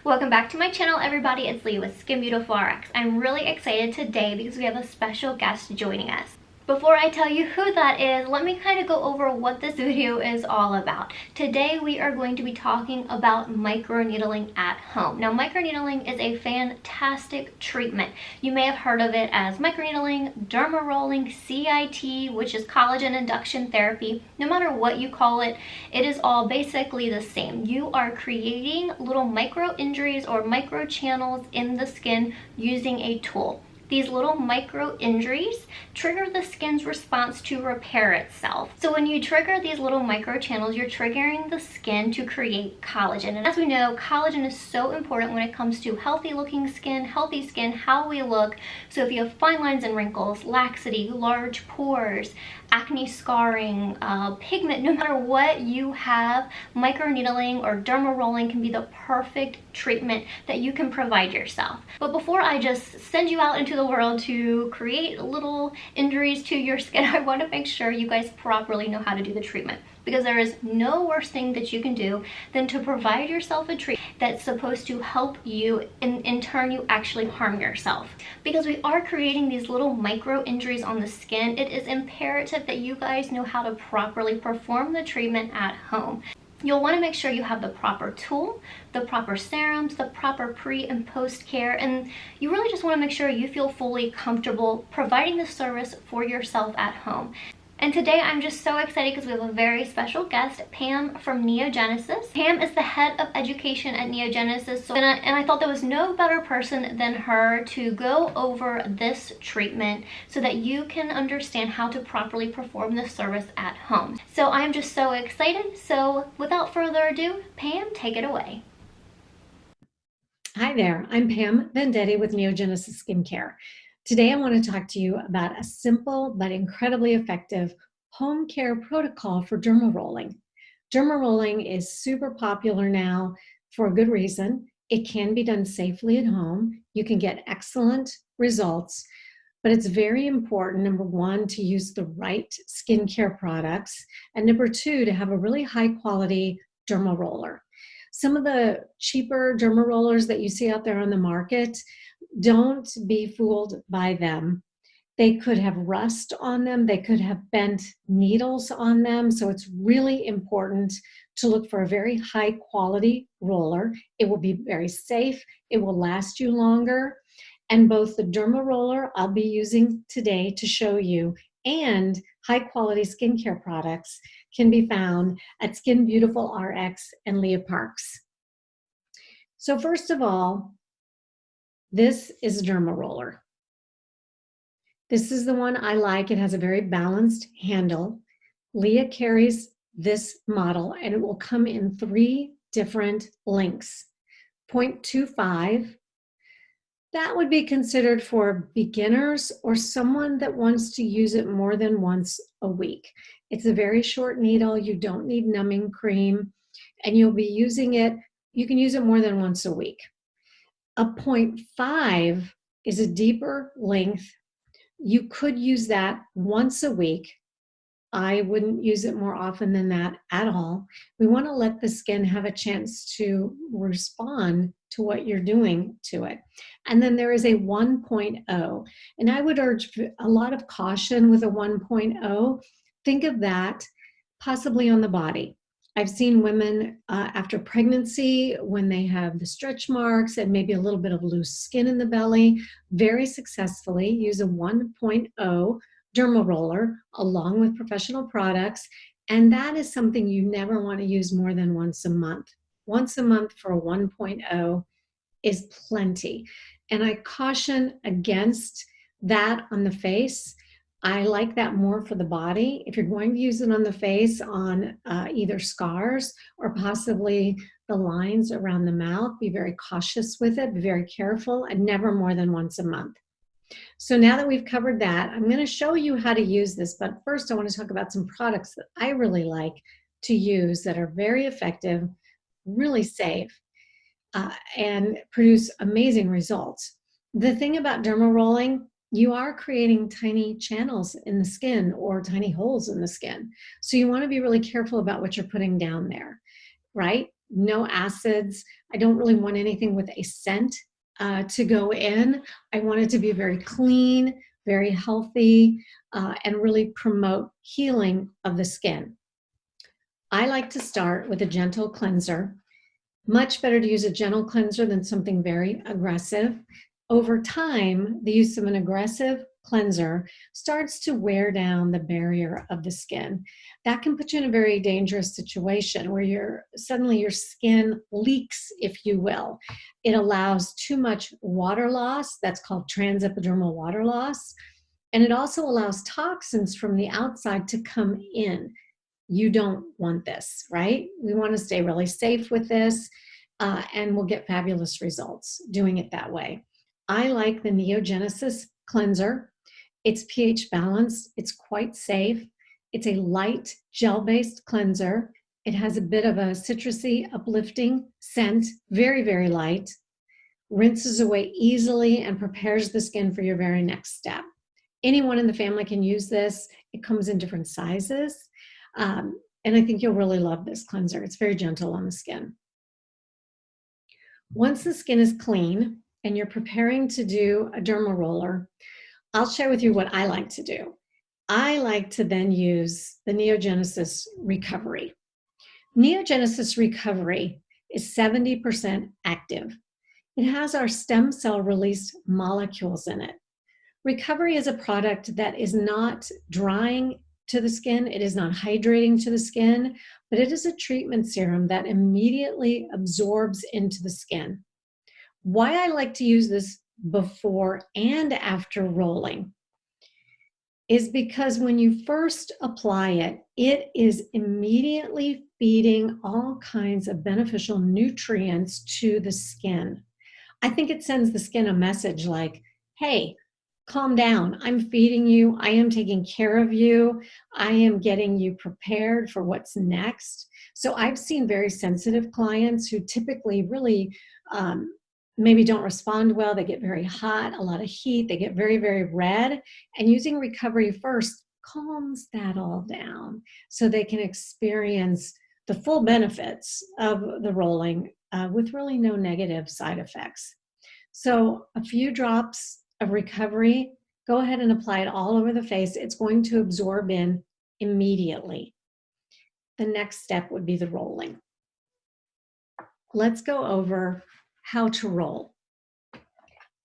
Welcome back to my channel, everybody. It's Leah with Skin Beautiful RX. I'm really excited today because we have a special guest joining us. Before I tell you who that is, let me kind of go over what this video is all about. Today we are going to be talking about microneedling at home. Now, microneedling is a fantastic treatment. You may have heard of it as microneedling, DermaRolling, CIT, which is collagen induction therapy. No matter what you call it, it is all basically the same. You are creating little micro injuries or micro channels in the skin using a tool. These little micro injuries trigger the skin's response to repair itself. So when you trigger these little micro channels, you're triggering the skin to create collagen. And as we know, collagen is so important when it comes to healthy looking skin, healthy skin, how we look. So if you have fine lines and wrinkles, laxity, large pores, acne scarring, pigment, no matter what you have, microneedling or DermaRolling can be the perfect treatment that you can provide yourself. But before I just send you out into the world to create little injuries to your skin, I want to make sure you guys properly know how to do the treatment, because there is no worse thing that you can do than to provide yourself a treatment that's supposed to help you, and in turn you actually harm yourself. Because we are creating these little micro injuries on the skin, it is imperative that you guys know how to properly perform the treatment at home. You'll want to make sure you have the proper tool, the proper serums, the proper pre and post care, and you really just want to make sure you feel fully comfortable providing this service for yourself at home. And today I'm just so excited because we have a very special guest, Pam from NeoGenesis. Pam is the head of education at NeoGenesis, and I thought there was no better person than her to go over this treatment so that you can understand how to properly perform this service at home. So I'm just so excited. So without further ado, Pam, take it away. Hi there, I'm Pam Vendetti with NeoGenesis Skincare. Today I want to talk to you about a simple but incredibly effective home care protocol for DermaRolling. DermaRolling is super popular now for a good reason. It can be done safely at home. You can get excellent results, but it's very important, number one, to use the right skincare products, and number two, to have a really high quality derma roller. Some of the cheaper derma rollers that you see out there on the market, don't be fooled by them. They could have rust on them. They could have bent needles on them. So it's really important to look for a very high quality roller. It will be very safe. It will last you longer. And both the derma roller I'll be using today to show you and high quality skincare products can be found at Skin Beautiful RX and Leah Parks. So first of all, this is a derma roller. This is the one I like. It has a very balanced handle. Leah carries this model and it will come in 3 different lengths. 0.25, that would be considered for beginners or someone that wants to use it more than once a week. It's a very short needle. You don't need numbing cream, and you'll be using it, you can use it more than once a week. A 0.5 is a deeper length. You could use that once a week. I wouldn't use it more often than that at all. We want to let the skin have a chance to respond to what you're doing to it. And then there is a 1.0, and I would urge a lot of caution with a 1.0. Think of that possibly on the body. I've seen women after pregnancy, when they have the stretch marks and maybe a little bit of loose skin in the belly, very successfully use a 1.0 derma roller along with professional products. And that is something you never want to use more than once a month. Once a month for a 1.0 is plenty. And I caution against that on the face. I like that more for the body. If you're going to use it on the face, on either scars or possibly the lines around the mouth, be very cautious with it, be very careful, and never more than once a month. So now that we've covered that, I'm going to show you how to use this. But first, I want to talk about some products that I really like to use that are very effective, really safe, and produce amazing results. The thing about derma rolling, you are creating tiny channels in the skin or tiny holes in the skin. So you want to be really careful about what you're putting down there, right? no acids. I don't really want anything with a scent to go in. I want it to be very clean, very healthy, and really promote healing of the skin. I like to start with a gentle cleanser. Much better to use a gentle cleanser than something very aggressive. Over time, the use of an aggressive cleanser starts to wear down the barrier of the skin. That can put you in a very dangerous situation where suddenly your skin leaks, if you will. It allows too much water loss. That's called transepidermal water loss. And it also allows toxins from the outside to come in. You don't want this, right? We want to stay really safe with this, and we'll get fabulous results doing it that way. I like the NeoGenesis cleanser. It's pH balanced. It's quite safe. It's a light gel-based cleanser. It has a bit of a citrusy, uplifting scent, very, very light. Rinses away easily and prepares the skin for your very next step. Anyone in the family can use this. It comes in different sizes. And I think you'll really love this cleanser. It's very gentle on the skin. Once the skin is clean and you're preparing to do a derma roller, I'll share with you what I like to do. I like to then use the NeoGenesis Recovery. NeoGenesis Recovery is 70% active. It has our stem cell release molecules in it. Recovery is a product that is not drying to the skin, it is not hydrating to the skin, but it is a treatment serum that immediately absorbs into the skin. Why I like to use this before and after rolling is because when you first apply it, it is immediately feeding all kinds of beneficial nutrients to the skin. I think it sends the skin a message like, hey, calm down. I'm feeding you. I am taking care of you. I am getting you prepared for what's next. So I've seen very sensitive clients who typically really maybe don't respond well. They get very hot, a lot of heat. They get very, very red. And using Recovery first calms that all down so they can experience the full benefits of the rolling with really no negative side effects. So a few drops of Recovery, go ahead and apply it all over the face. It's going to absorb in immediately. The next step would be the rolling. Let's go over how to roll.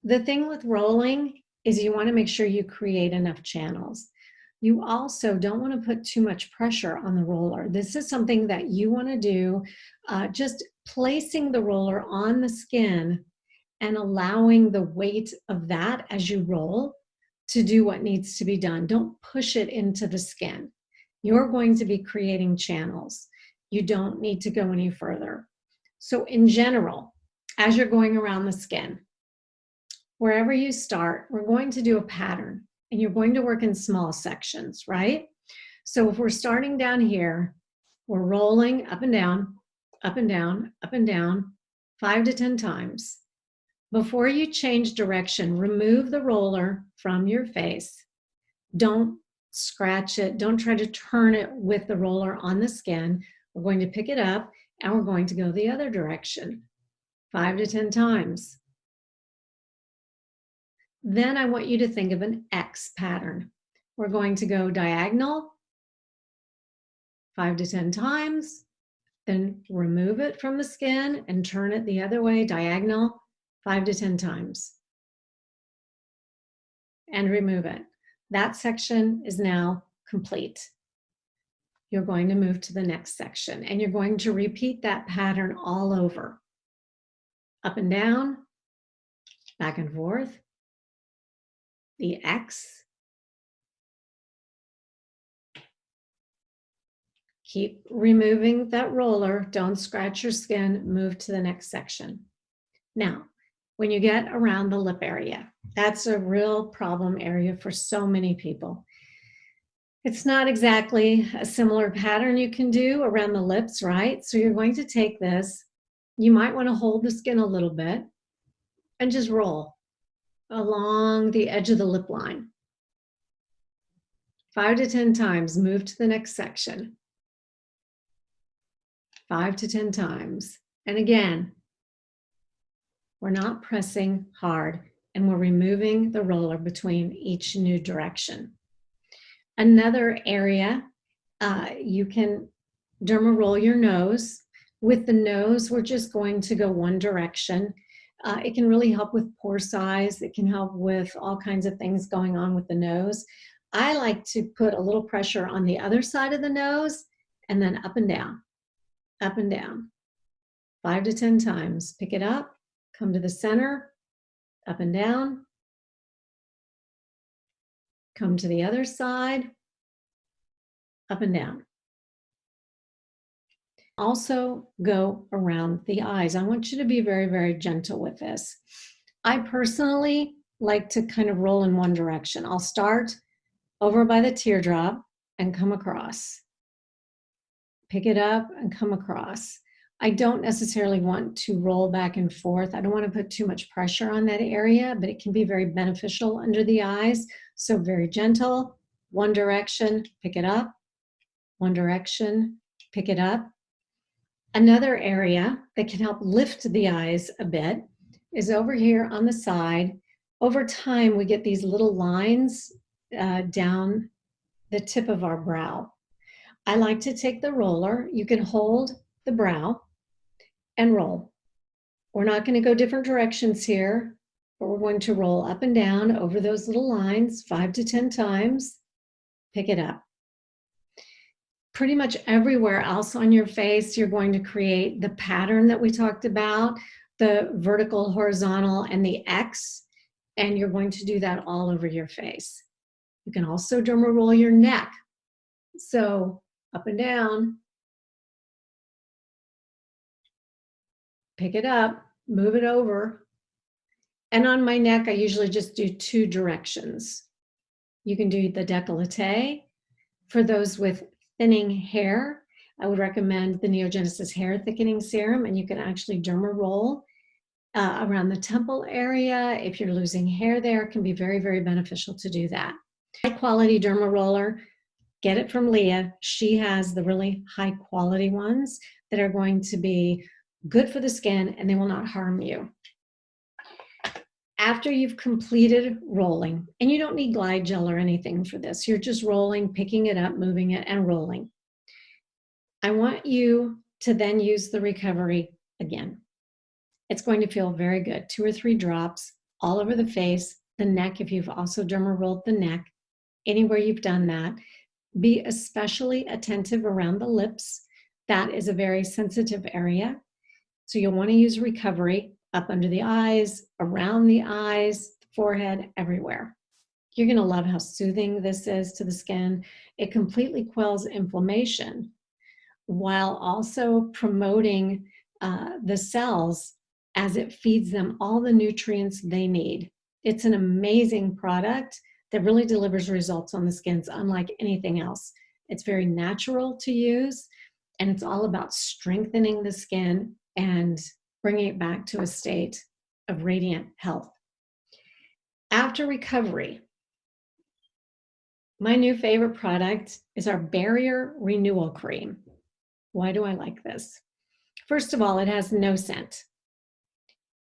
The thing with rolling is you want to make sure you create enough channels. You also don't want to put too much pressure on the roller. This is something that you want to do, just placing the roller on the skin and allowing the weight of that as you roll to do what needs to be done. Don't push it into the skin. You're going to be creating channels. You don't need to go any further. So in general, as you're going around the skin, wherever you start, we're going to do a pattern and you're going to work in small sections, right? So if we're starting down here, we're rolling up and down, up and down, up and down, 5 to 10 times. Before you change direction, remove the roller from your face. Don't scratch it. Don't try to turn it with the roller on the skin. We're going to pick it up and we're going to go the other direction, 5 to 10 times. Then I want you to think of an X pattern. We're going to go diagonal 5 to 10 times, then remove it from the skin and turn it the other way, diagonal 5 to 10 times. And remove it. That section is now complete. You're going to move to the next section and you're going to repeat that pattern all over. Up and down, back and forth, the X. Keep removing that roller. Don't scratch your skin. Move to the next section. Now, when you get around the lip area, that's a real problem area for so many people. It's not exactly a similar pattern you can do around the lips, right? So you're going to take this. You might want to hold the skin a little bit and just roll along the edge of the lip line. 5 to 10 times, move to the next section. 5 to 10 times. And again, we're not pressing hard, and we're removing the roller between each new direction. Another area, you can derma roll your nose. With the nose, we're just going to go one direction. It can really help with pore size. It can help with all kinds of things going on with the nose. I like to put a little pressure on the other side of the nose and then up and down, 5 to 10 times. Pick it up, come to the center, up and down, come to the other side, up and down. Also go around the eyes. I want you to be very, very gentle with this. I personally like to kind of roll in one direction. I'll start over by the teardrop and come across. Pick it up and come across. I don't necessarily want to roll back and forth. I don't want to put too much pressure on that area, but it can be very beneficial under the eyes. So very gentle, one direction, pick it up, one direction, pick it up. Another area that can help lift the eyes a bit is over here on the side. Over time, we get these little lines down the tip of our brow. I like to take the roller. You can hold the brow and roll. We're not going to go different directions here, but we're going to roll up and down over those little lines 5 to 10 times. Pick it up. Pretty much everywhere else on your face, you're going to create the pattern that we talked about, the vertical, horizontal, and the X, and you're going to do that all over your face. You can also derma roll your neck. So up and down, pick it up, move it over. And on my neck, I usually just do 2 directions. You can do the décolleté. For those with thinning hair, I would recommend the NeoGenesis hair thickening serum, and you can actually derma roll around the temple area. If you're losing hair there, it can be very, very beneficial to do that. High quality derma roller, get it from Leah. She has the really high quality ones that are going to be good for the skin and they will not harm you. After you've completed rolling, and you don't need glide gel or anything for this, you're just rolling, picking it up, moving it, and rolling. I want you to then use the recovery again. It's going to feel very good. 2 or 3 drops all over the face, the neck, if you've also derma rolled the neck, anywhere you've done that. Be especially attentive around the lips. That is a very sensitive area. So you'll want to use recovery up under the eyes, around the eyes, forehead, everywhere. You're going to love how soothing this is to the skin. It completely quells inflammation while also promoting the cells as it feeds them all the nutrients they need. It's an amazing product that really delivers results on the skin unlike anything else. It's very natural to use, and it's all about strengthening the skin and bringing it back to a state of radiant health. After recovery, my new favorite product is our Barrier Renewal Cream. Why do I like this? First of all, it has no scent.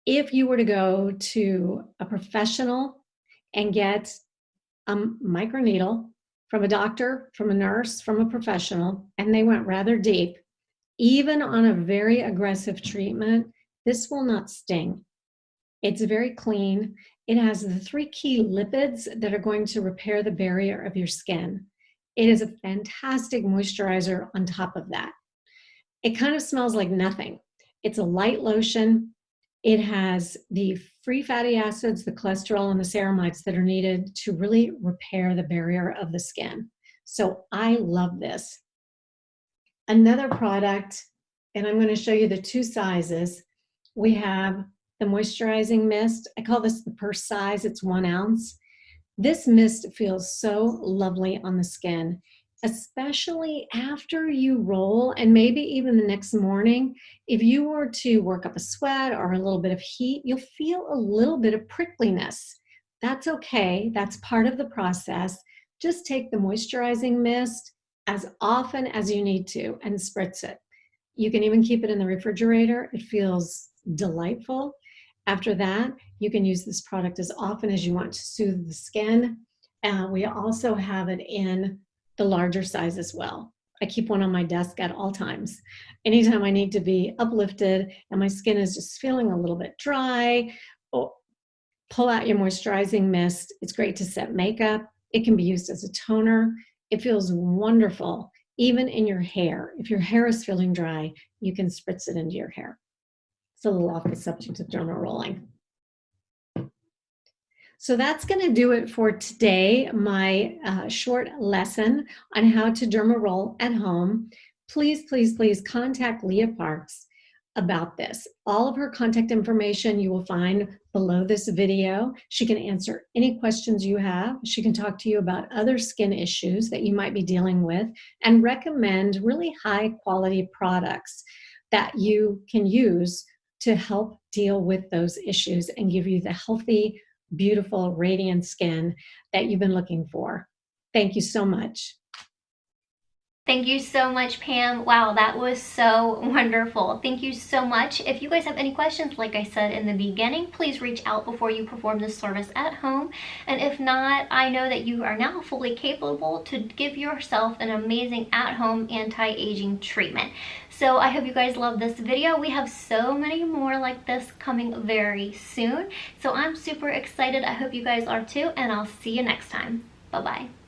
If you were to go to a professional and get a microneedle from a doctor, from a nurse, from a professional, and they went rather deep, even on a very aggressive treatment, this will not sting. It's very clean. It has the 3 key lipids that are going to repair the barrier of your skin. It is a fantastic moisturizer on top of that. It kind of smells like nothing. It's a light lotion. It has the free fatty acids, the cholesterol, and the ceramides that are needed to really repair the barrier of the skin. So I love this. Another product, and I'm going to show you the 2 sizes. We have the moisturizing mist. I call this the purse size. It's 1 ounce. This mist feels so lovely on the skin, especially after you roll and maybe even the next morning. If you were to work up a sweat or a little bit of heat, you'll feel a little bit of prickliness. That's okay. That's part of the process. Just take the moisturizing mist as often as you need to and spritz it. You can even keep it in the refrigerator. It feels delightful. After that, you can use this product as often as you want to soothe the skin. We also have it in the larger size as well. I keep one on my desk at all times. Anytime I need to be uplifted and my skin is just feeling a little bit dry, pull out your moisturizing mist. It's great to set makeup. It can be used as a toner. It feels wonderful, even in your hair. If your hair is feeling dry, you can spritz it into your hair. It's a little off the subject of derma rolling. So that's going to do it for today, my short lesson on how to derma roll at home. Please, please, please contact Leah Parks about this. All of her contact information you will find below this video. She can answer any questions you have. She can talk to you about other skin issues that you might be dealing with and recommend really high quality products that you can use to help deal with those issues and give you the healthy, beautiful, radiant skin that you've been looking for. Thank you so much. Thank you so much, Pam. Wow, that was so wonderful. Thank you so much. If you guys have any questions, like I said in the beginning, please reach out before you perform this service at home. And if not, I know that you are now fully capable to give yourself an amazing at-home anti-aging treatment. So I hope you guys love this video. We have so many more like this coming very soon. So I'm super excited. I hope you guys are too, and I'll see you next time. Bye-bye.